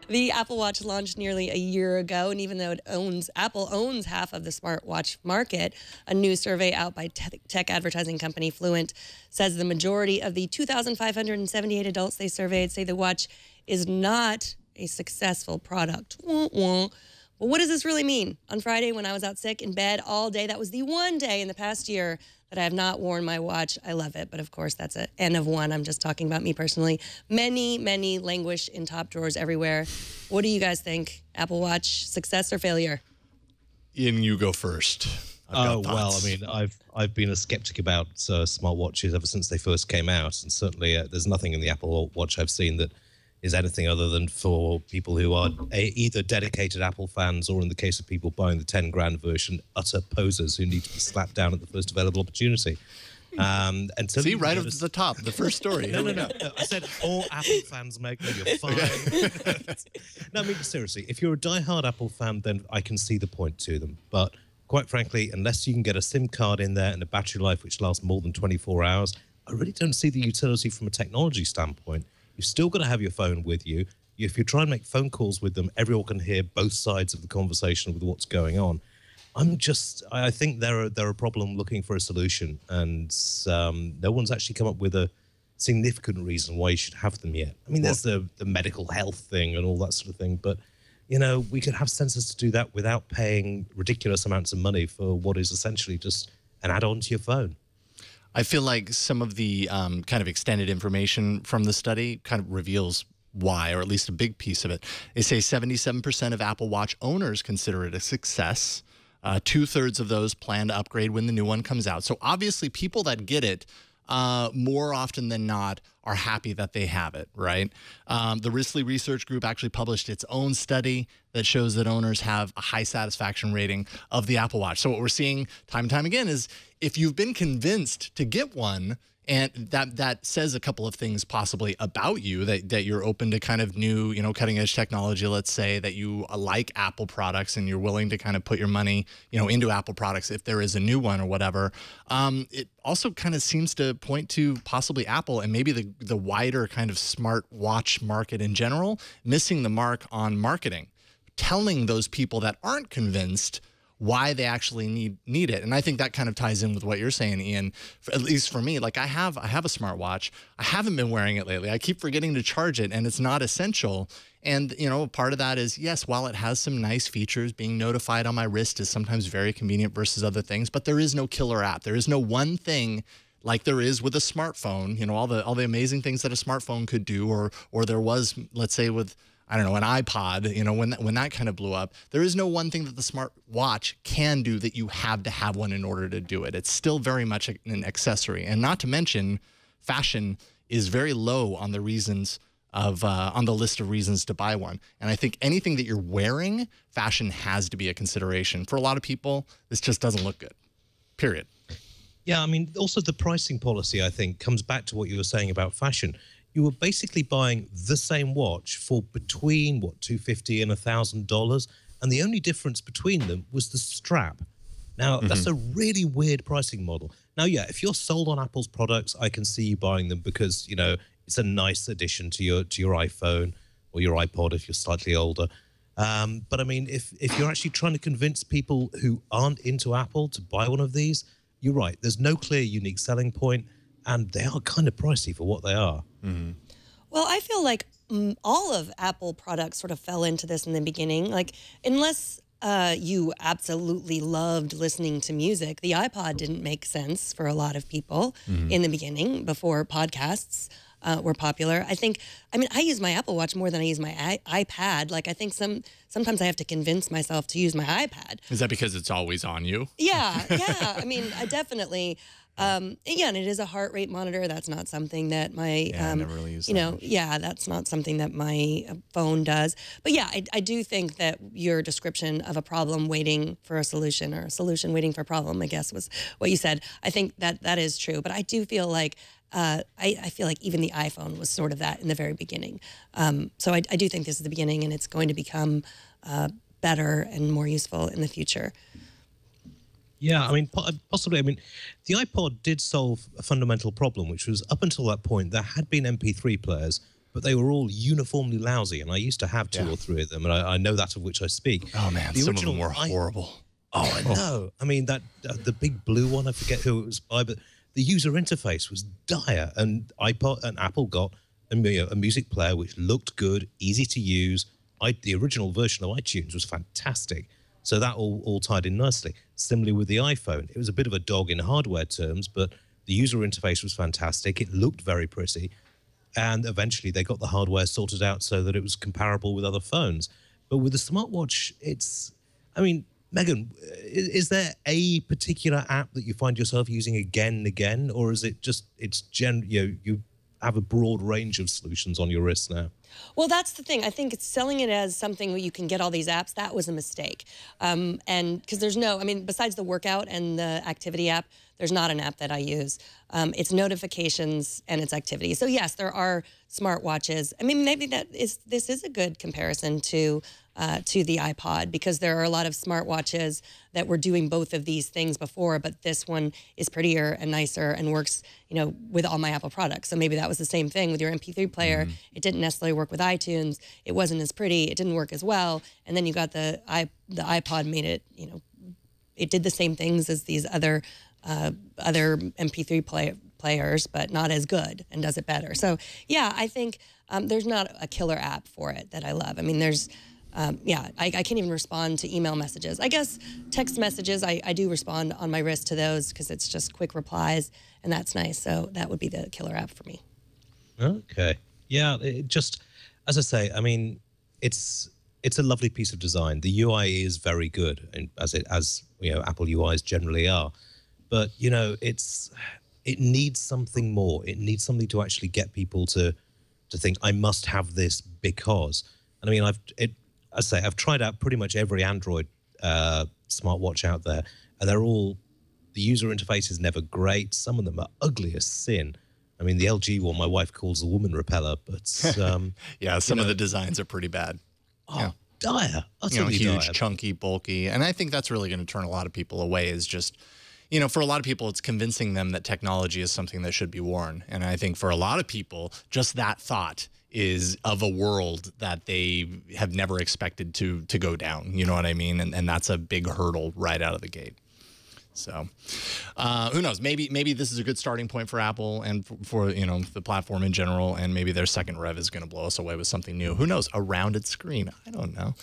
The Apple Watch launched nearly a year ago, and even though Apple owns half of the smartwatch market, a new survey out by tech advertising company Fluent says the majority of the 2,578 adults they surveyed say the watch is not a successful product. Wah, wah. Well, what does this really mean? On Friday, when I was out sick in bed all day, that was the one day in the past year that I have not worn my watch. I love it, but of course, that's an N of one. I'm just talking about me personally. Many, many languish in top drawers everywhere. What do you guys think? Apple Watch, success or failure? Iain, you go first. Well, I mean, I've been a skeptic about smartwatches ever since they first came out, and certainly there's nothing in the Apple Watch I've seen that is anything other than for people who are either dedicated Apple fans or, in the case of people buying the 10 grand version, utter posers who need to be slapped down at the first available opportunity. And so see, right up to the top, the first story. No. I said all Apple fans, Meg. You're fine. No, I mean, seriously, if you're a diehard Apple fan, then I can see the point to them. But quite frankly, unless you can get a SIM card in there and a battery life which lasts more than 24 hours, I really don't see the utility from a technology standpoint. You've still got to have your phone with you. If you try and make phone calls with them, everyone can hear both sides of the conversation with what's going on. I think they're a problem looking for a solution, and no one's actually come up with a significant reason why you should have them yet. I mean, there's the medical health thing and all that sort of thing, but you know, we could have sensors to do that without paying ridiculous amounts of money for what is essentially just an add-on to your phone. I feel like some of the kind of extended information from the study kind of reveals why, or at least a big piece of it. They say 77% of Apple Watch owners consider it a success. 2/3 of those plan to upgrade when the new one comes out. So obviously people that get it more often than not are happy that they have it, right? The Risley Research Group actually published its own study that shows that owners have a high satisfaction rating of the Apple Watch. So what we're seeing time and time again is if you've been convinced to get one, and that says a couple of things possibly about you, that you're open to kind of new, you know, cutting edge technology, let's say, that you like Apple products and you're willing to kind of put your money, you know, into Apple products if there is a new one or whatever. It also kind of seems to point to possibly Apple and maybe the wider kind of smart watch market in general missing the mark on marketing, telling those people that aren't convinced why they actually need it. And I think that kind of ties in with what you're saying, Iain. At least for me, like I have a smartwatch. I haven't been wearing it lately. I keep forgetting to charge it, and it's not essential. And, you know, part of that is, yes, while it has some nice features, being notified on my wrist is sometimes very convenient versus other things, but there is no killer app. There is no one thing like there is with a smartphone, you know, all the amazing things that a smartphone could do, or there was, let's say, with, I don't know, an iPod, you know, when that kind of blew up. There is no one thing that the smart watch can do that you have to have one in order to do it. It's still very much an accessory. And not to mention, fashion is very low on the reasons of on the list of reasons to buy one. And I think anything that you're wearing, fashion has to be a consideration. For a lot of people, this just doesn't look good, period. Yeah, I mean, also the pricing policy, I think, comes back to what you were saying about fashion. You were basically buying the same watch for between, what, $250 and $1,000, and the only difference between them was the strap. Now, that's a really weird pricing model. Now, yeah, if you're sold on Apple's products, I can see you buying them because, you know, it's a nice addition to your iPhone or your iPod if you're slightly older. But, I mean, if you're actually trying to convince people who aren't into Apple to buy one of these, you're right. There's no clear unique selling point, and they are kind of pricey for what they are. Well, I feel like all of Apple products sort of fell into this in the beginning. Like, unless you absolutely loved listening to music, the iPod didn't make sense for a lot of people in the beginning before podcasts were popular. I mean, I use my Apple Watch more than I use my iPad. Like, I think sometimes I have to convince myself to use my iPad. Is that because it's always on you? Yeah, yeah. I mean, I definitely... yeah, and it is a heart rate monitor. That's not something that my, I never really used you know, yeah, that's not something that my phone does. But yeah, I do think that your description of a problem waiting for a solution, or a solution waiting for a problem, I guess was what you said. I think that is true. But I do feel like, I feel like even the iPhone was sort of that in the very beginning. So I do think this is the beginning, and it's going to become better and more useful in the future. Yeah, I mean, possibly. I mean, the iPod did solve a fundamental problem, which was up until that point, there had been MP3 players, but they were all uniformly lousy. And I used to have two or three of them, and I know that of which I speak. Oh man, some of them were horrible. Oh, I know. I mean, that the big blue one, I forget who it was by, but the user interface was dire. And Apple got a music player which looked good, easy to use. The original version of iTunes was fantastic. So that all tied in nicely. Similarly with the iPhone, it was a bit of a dog in hardware terms, but the user interface was fantastic. It looked very pretty. And eventually they got the hardware sorted out so that it was comparable with other phones. But with the smartwatch, I mean, Megan, is there a particular app that you find yourself using again and again, or is it just you have a broad range of solutions on your wrist now? Well, that's the thing. I think it's selling it as something where you can get all these apps. That was a mistake. And because besides the workout and the activity app, there's not an app that I use. It's notifications and it's activity. So yes, there are smartwatches. I mean, maybe this is a good comparison to the iPod, because there are a lot of smartwatches that were doing both of these things before, but this one is prettier and nicer and works, with all my Apple products. So maybe that was the same thing with your MP3 player. It didn't necessarily work with iTunes. It wasn't as pretty. It didn't work as well. And then you got the iPod made it, it did the same things as these other MP3 players, but not as good, and does it better. So yeah, I think there's not a killer app for it that I love. I mean, there's I can't even respond to email messages. I guess text messages, I do respond on my wrist to those because it's just quick replies, and that's nice. So that would be the killer app for me. Okay. Yeah, it just, as I say, I mean, it's a lovely piece of design. The UI is very good, and as Apple UIs generally are. But, it needs something more. It needs something to actually get people to think, I must have this because. And I mean, I've tried out pretty much every Android smartwatch out there, and the user interface is never great. Some of them are ugly as sin. I mean, the LG one my wife calls the woman repeller, but yeah, some of the designs are pretty bad. Oh, yeah. Dire, utterly huge, dire. Chunky, bulky, and I think that's really going to turn a lot of people away. Is just, for a lot of people, it's convincing them that technology is something that should be worn, and I think for a lot of people, just that thought is of a world that they have never expected to go down. You know what I mean? And that's a big hurdle right out of the gate. So who knows? Maybe this is a good starting point for Apple and for the platform in general, and maybe their second rev is going to blow us away with something new. Who knows? A rounded screen. I don't know.